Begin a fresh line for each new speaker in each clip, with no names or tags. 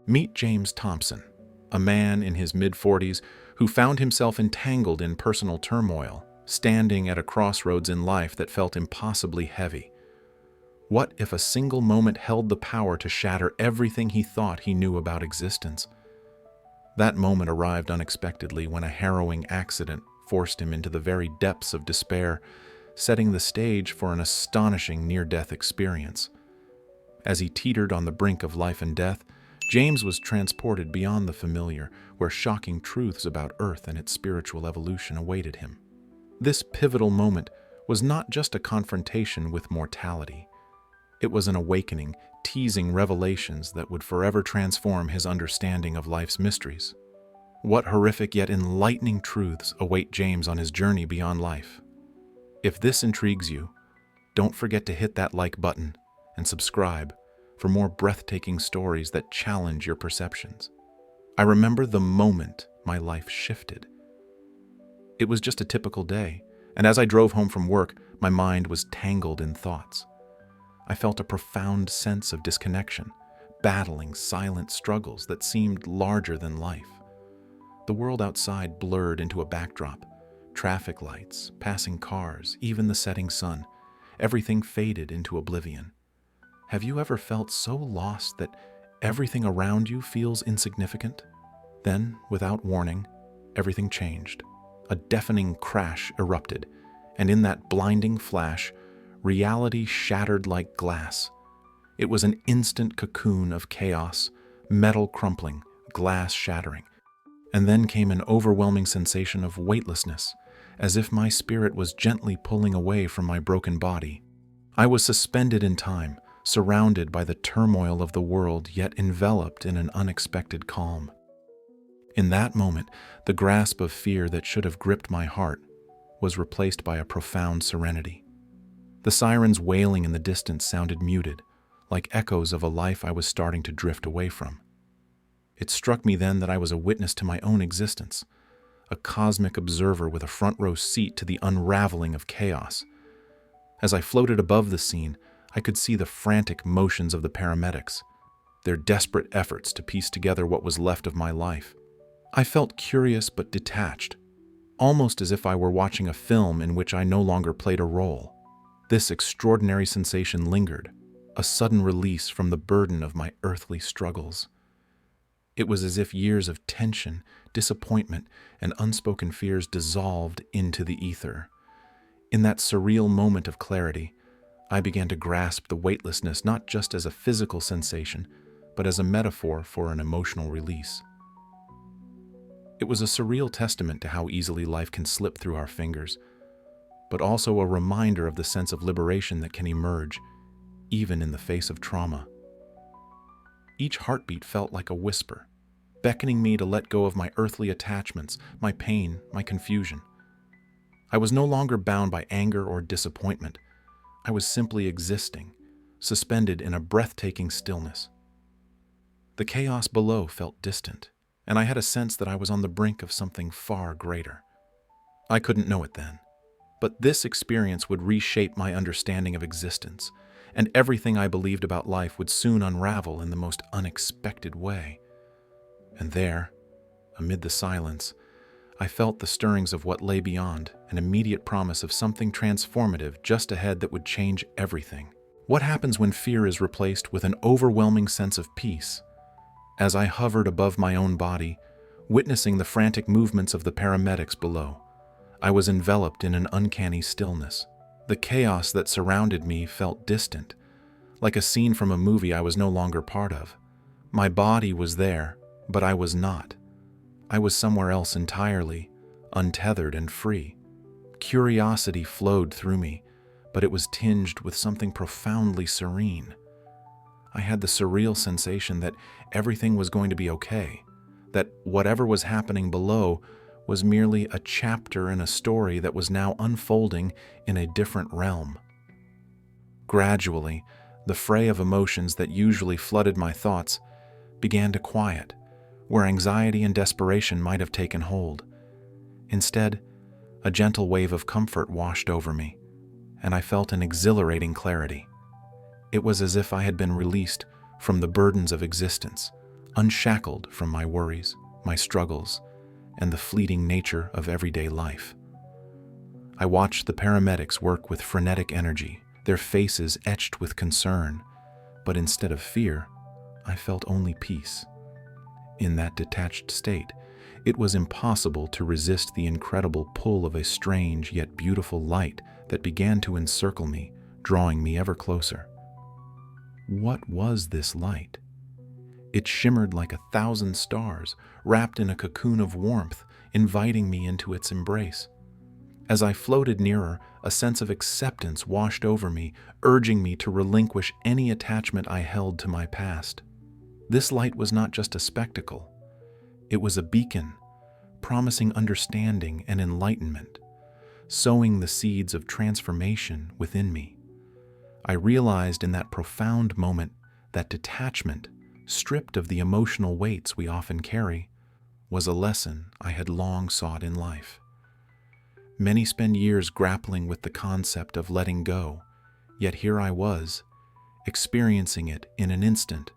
Meet James Thompson, a man in his mid-40s who found himself entangled in personal turmoil, standing at a crossroads in life that felt impossibly heavy. What if a single moment held the power to shatter everything he thought he knew about existence? That moment arrived unexpectedly when a harrowing accident forced him into the very depths of despair, setting the stage for an astonishing near-death experience. As he teetered on the brink of life and death, James was transported beyond the familiar, where shocking truths about Earth and its spiritual evolution awaited him. This pivotal moment was not just a confrontation with mortality. It was an awakening, teasing revelations that would forever transform his understanding of life's mysteries. What horrific yet enlightening truths await James on his journey beyond life? If this intrigues you, don't forget to hit that like button and subscribe for more breathtaking stories that challenge your perceptions. I remember the moment my life shifted. It was just a typical day, and as I drove home from work, my mind was tangled in thoughts. I felt a profound sense of disconnection, battling silent struggles that seemed larger than life. The world outside blurred into a backdrop. Traffic lights, passing cars, even the setting sun. Everything faded into oblivion. Have you ever felt so lost that everything around you feels insignificant? Then, without warning, everything changed. A deafening crash erupted, and in that blinding flash, reality shattered like glass. It was an instant cocoon of chaos, metal crumpling, glass shattering. And then came an overwhelming sensation of weightlessness, as if my spirit was gently pulling away from my broken body. I was suspended in time, surrounded by the turmoil of the world, yet enveloped in an unexpected calm. In that moment, the grasp of fear that should have gripped my heart was replaced by a profound serenity. The sirens wailing in the distance sounded muted, like echoes of a life I was starting to drift away from. It struck me then that I was a witness to my own existence, a cosmic observer with a front-row seat to the unraveling of chaos. As I floated above the scene, I could see the frantic motions of the paramedics, their desperate efforts to piece together what was left of my life. I felt curious but detached, almost as if I were watching a film in which I no longer played a role. This extraordinary sensation lingered, a sudden release from the burden of my earthly struggles. It was as if years of tension, disappointment, and unspoken fears dissolved into the ether. In that surreal moment of clarity, I began to grasp the weightlessness not just as a physical sensation, but as a metaphor for an emotional release. It was a surreal testament to how easily life can slip through our fingers, but also a reminder of the sense of liberation that can emerge, even in the face of trauma. Each heartbeat felt like a whisper, beckoning me to let go of my earthly attachments, my pain, my confusion. I was no longer bound by anger or disappointment. I was simply existing, suspended in a breathtaking stillness. The chaos below felt distant, and I had a sense that I was on the brink of something far greater. I couldn't know it then, but this experience would reshape my understanding of existence, and everything I believed about life would soon unravel in the most unexpected way. And there, amid the silence, I felt the stirrings of what lay beyond, an immediate promise of something transformative just ahead that would change everything. What happens when fear is replaced with an overwhelming sense of peace? As I hovered above my own body, witnessing the frantic movements of the paramedics below, I was enveloped in an uncanny stillness. The chaos that surrounded me felt distant, like a scene from a movie I was no longer part of. My body was there, but I was not. I was somewhere else entirely, untethered and free. Curiosity flowed through me, but it was tinged with something profoundly serene. I had the surreal sensation that everything was going to be okay, that whatever was happening below was merely a chapter in a story that was now unfolding in a different realm. Gradually, the fray of emotions that usually flooded my thoughts began to quiet, where anxiety and desperation might have taken hold. Instead, a gentle wave of comfort washed over me, and I felt an exhilarating clarity. It was as if I had been released from the burdens of existence, unshackled from my worries, my struggles, and the fleeting nature of everyday life. I watched the paramedics work with frenetic energy, their faces etched with concern, but instead of fear, I felt only peace. In that detached state, it was impossible to resist the incredible pull of a strange yet beautiful light that began to encircle me, drawing me ever closer. What was this light? It shimmered like 1,000 stars, wrapped in a cocoon of warmth, inviting me into its embrace. As I floated nearer, a sense of acceptance washed over me, urging me to relinquish any attachment I held to my past. This light was not just a spectacle. It was a beacon, promising understanding and enlightenment, sowing the seeds of transformation within me. I realized in that profound moment that detachment, stripped of the emotional weights we often carry, was a lesson I had long sought in life. Many spend years grappling with the concept of letting go, yet here I was, experiencing it in an instant,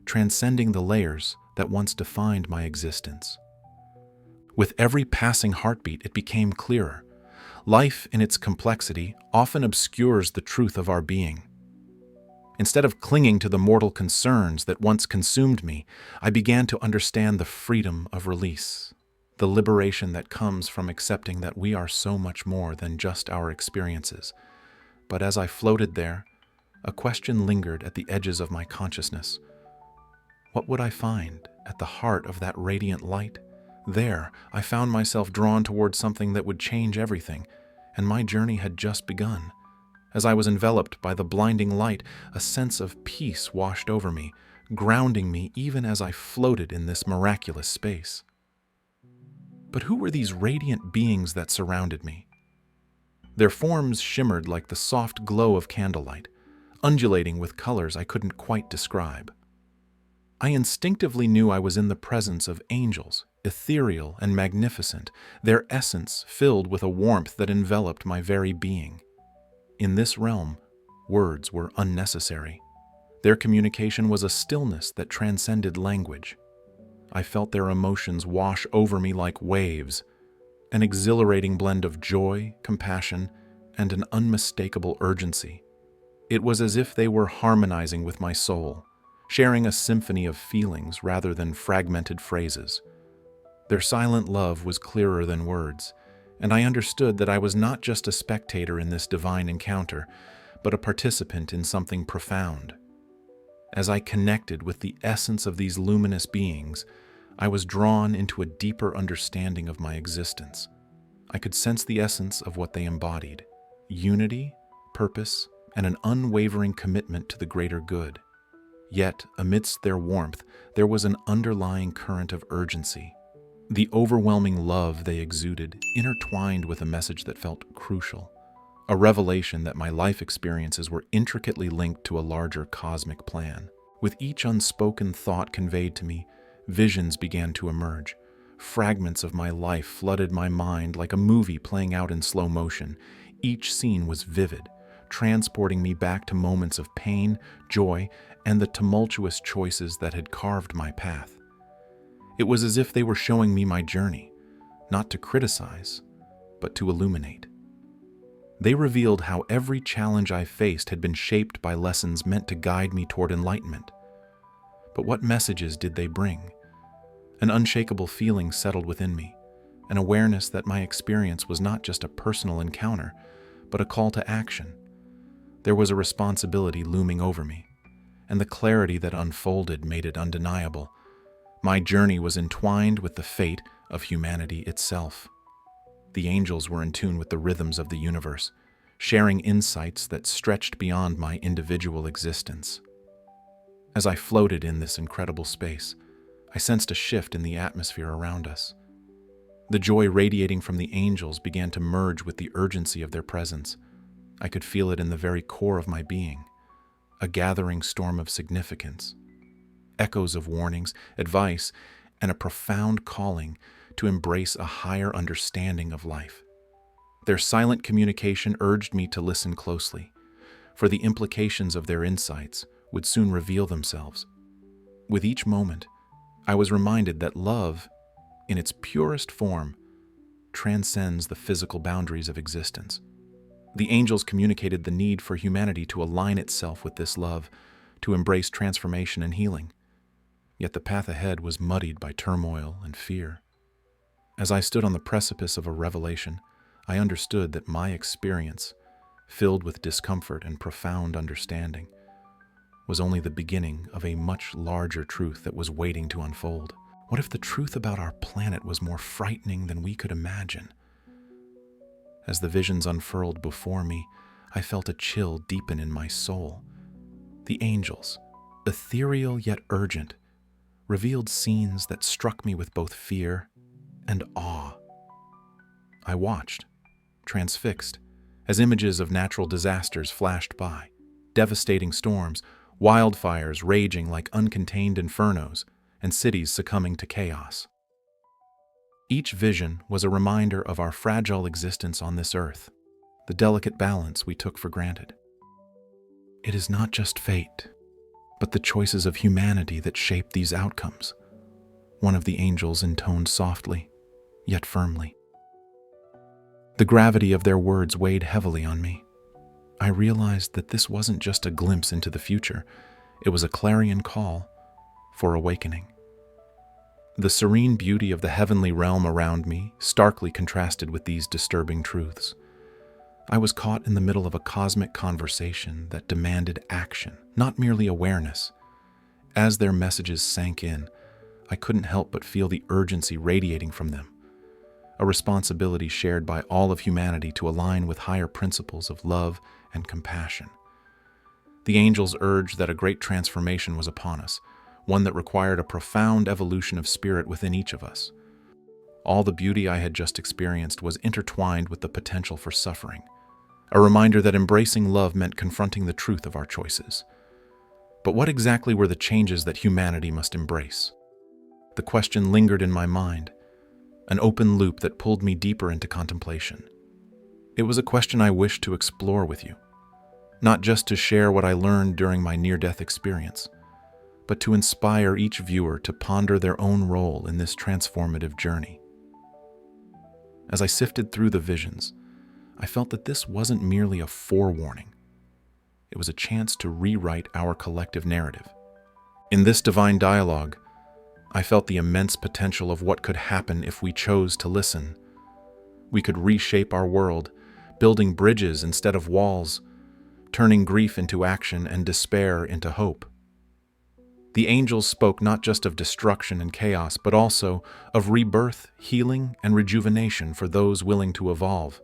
transcending the layers that once defined my existence. With every passing heartbeat, it became clearer. Life, in its complexity, often obscures the truth of our being. Instead of clinging to the mortal concerns that once consumed me, I began to understand the freedom of release, the liberation that comes from accepting that we are so much more than just our experiences. But as I floated there, a question lingered at the edges of my consciousness. What would I find at the heart of that radiant light? There, I found myself drawn towards something that would change everything, and my journey had just begun. As I was enveloped by the blinding light, a sense of peace washed over me, grounding me even as I floated in this miraculous space. But who were these radiant beings that surrounded me? Their forms shimmered like the soft glow of candlelight, undulating with colors I couldn't quite describe. I instinctively knew I was in the presence of angels, ethereal and magnificent, their essence filled with a warmth that enveloped my very being. In this realm, words were unnecessary. Their communication was a stillness that transcended language. I felt their emotions wash over me like waves, an exhilarating blend of joy, compassion, and an unmistakable urgency. It was as if they were harmonizing with my soul, sharing a symphony of feelings rather than fragmented phrases. Their silent love was clearer than words, and I understood that I was not just a spectator in this divine encounter, but a participant in something profound. As I connected with the essence of these luminous beings, I was drawn into a deeper understanding of my existence. I could sense the essence of what they embodied: unity, purpose, and an unwavering commitment to the greater good. Yet, amidst their warmth, there was an underlying current of urgency. The overwhelming love they exuded intertwined with a message that felt crucial, a revelation that my life experiences were intricately linked to a larger cosmic plan. With each unspoken thought conveyed to me, visions began to emerge. Fragments of my life flooded my mind like a movie playing out in slow motion. Each scene was vivid, transporting me back to moments of pain, joy, and the tumultuous choices that had carved my path. It was as if they were showing me my journey, not to criticize, but to illuminate. They revealed how every challenge I faced had been shaped by lessons meant to guide me toward enlightenment. But what messages did they bring? An unshakable feeling settled within me, an awareness that my experience was not just a personal encounter, but a call to action. There was a responsibility looming over me, and the clarity that unfolded made it undeniable. My journey was entwined with the fate of humanity itself. The angels were in tune with the rhythms of the universe, sharing insights that stretched beyond my individual existence. As I floated in this incredible space, I sensed a shift in the atmosphere around us. The joy radiating from the angels began to merge with the urgency of their presence. I could feel it in the very core of my being, a gathering storm of significance, echoes of warnings, advice, and a profound calling to embrace a higher understanding of life. Their silent communication urged me to listen closely, for the implications of their insights would soon reveal themselves. With each moment, I was reminded that love, in its purest form, transcends the physical boundaries of existence. The angels communicated the need for humanity to align itself with this love, to embrace transformation and healing. Yet the path ahead was muddied by turmoil and fear. As I stood on the precipice of a revelation, I understood that my experience, filled with discomfort and profound understanding, was only the beginning of a much larger truth that was waiting to unfold. What if the truth about our planet was more frightening than we could imagine? As the visions unfurled before me, I felt a chill deepen in my soul. The angels, ethereal yet urgent, revealed scenes that struck me with both fear and awe. I watched, transfixed, as images of natural disasters flashed by, devastating storms, wildfires raging like uncontained infernos, and cities succumbing to chaos. Each vision was a reminder of our fragile existence on this earth, the delicate balance we took for granted. It is not just fate, but the choices of humanity that shape these outcomes, one of the angels intoned softly, yet firmly. The gravity of their words weighed heavily on me. I realized that this wasn't just a glimpse into the future, it was a clarion call for awakening. The serene beauty of the heavenly realm around me starkly contrasted with these disturbing truths. I was caught in the middle of a cosmic conversation that demanded action, not merely awareness. As their messages sank in, I couldn't help but feel the urgency radiating from them, a responsibility shared by all of humanity to align with higher principles of love and compassion. The angels urged that a great transformation was upon us, one that required a profound evolution of spirit within each of us. All the beauty I had just experienced was intertwined with the potential for suffering, a reminder that embracing love meant confronting the truth of our choices. But what exactly were the changes that humanity must embrace? The question lingered in my mind, an open loop that pulled me deeper into contemplation. It was a question I wished to explore with you, not just to share what I learned during my near-death experience, but to inspire each viewer to ponder their own role in this transformative journey. As I sifted through the visions, I felt that this wasn't merely a forewarning. It was a chance to rewrite our collective narrative. In this divine dialogue, I felt the immense potential of what could happen if we chose to listen. We could reshape our world, building bridges instead of walls, turning grief into action and despair into hope. The angels spoke not just of destruction and chaos, but also of rebirth, healing, and rejuvenation for those willing to evolve.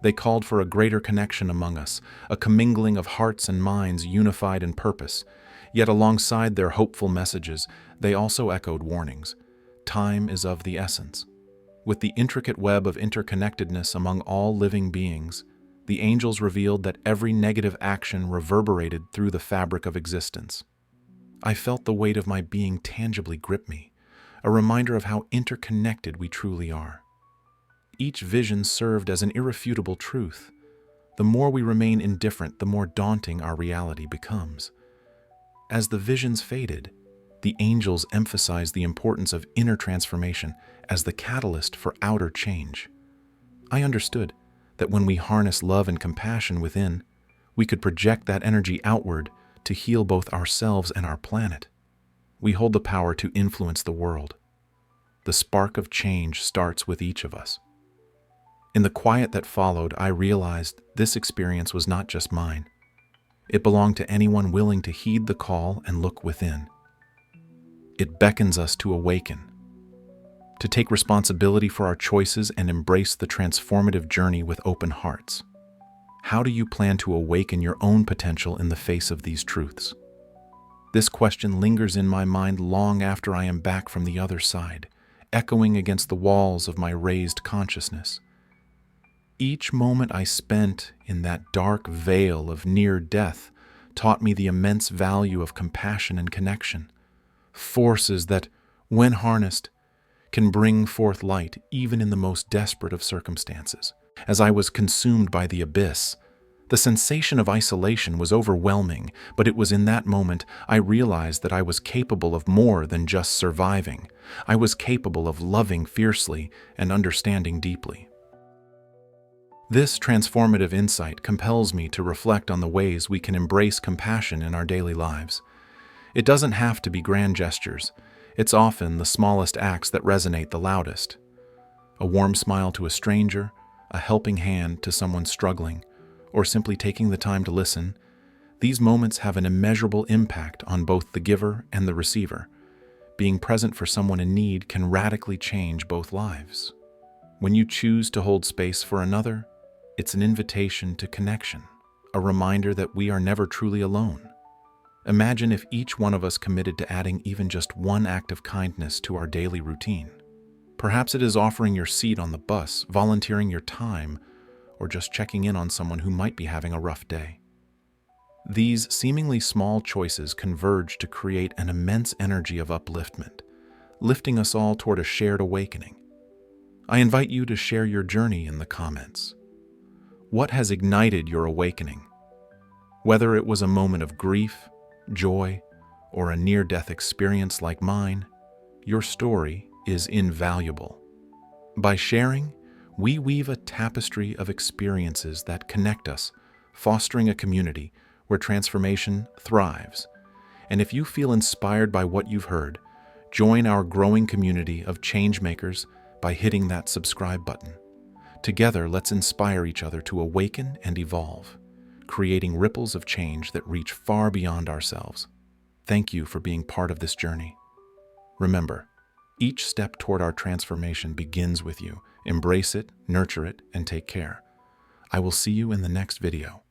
They called for a greater connection among us, a commingling of hearts and minds unified in purpose. Yet alongside their hopeful messages, they also echoed warnings. Time is of the essence. With the intricate web of interconnectedness among all living beings, the angels revealed that every negative action reverberated through the fabric of existence. I felt the weight of my being tangibly grip me, a reminder of how interconnected we truly are. Each vision served as an irrefutable truth. The more we remain indifferent, the more daunting our reality becomes. As the visions faded, the angels emphasized the importance of inner transformation as the catalyst for outer change. I understood that when we harness love and compassion within, we could project that energy outward to heal both ourselves and our planet. We hold the power to influence the world. The spark of change starts with each of us. In the quiet that followed, I realized this experience was not just mine. It belonged to anyone willing to heed the call and look within. It beckons us to awaken, to take responsibility for our choices and embrace the transformative journey with open hearts. How do you plan to awaken your own potential in the face of these truths? This question lingers in my mind long after I am back from the other side, echoing against the walls of my raised consciousness. Each moment I spent in that dark veil of near death taught me the immense value of compassion and connection, forces that, when harnessed, can bring forth light even in the most desperate of circumstances. As I was consumed by the abyss, The sensation of isolation was overwhelming, but it was in that moment I realized that I was capable of more than just surviving. I was capable of loving fiercely and understanding deeply. This transformative insight compels me to reflect on the ways we can embrace compassion in our daily lives. It doesn't have to be grand gestures. It's often the smallest acts that resonate the loudest. A warm smile to a stranger, a helping hand to someone struggling, or simply taking the time to listen, these moments have an immeasurable impact on both the giver and the receiver. Being present for someone in need can radically change both lives. When you choose to hold space for another, it's an invitation to connection, a reminder that we are never truly alone. Imagine if each one of us committed to adding even just one act of kindness to our daily routine. Perhaps it is offering your seat on the bus, volunteering your time, or just checking in on someone who might be having a rough day. These seemingly small choices converge to create an immense energy of upliftment, lifting us all toward a shared awakening. I invite you to share your journey in the comments. What has ignited your awakening? Whether it was a moment of grief, joy, or a near-death experience like mine, your story is invaluable. By sharing, we weave a tapestry of experiences that connect us, fostering a community where transformation thrives. And if you feel inspired by what you've heard, join our growing community of changemakers by hitting that subscribe button. Together, let's inspire each other to awaken and evolve, creating ripples of change that reach far beyond ourselves. Thank you for being part of this journey. Remember, each step toward our transformation begins with you. Embrace it, nurture it, and take care. I will see you in the next video.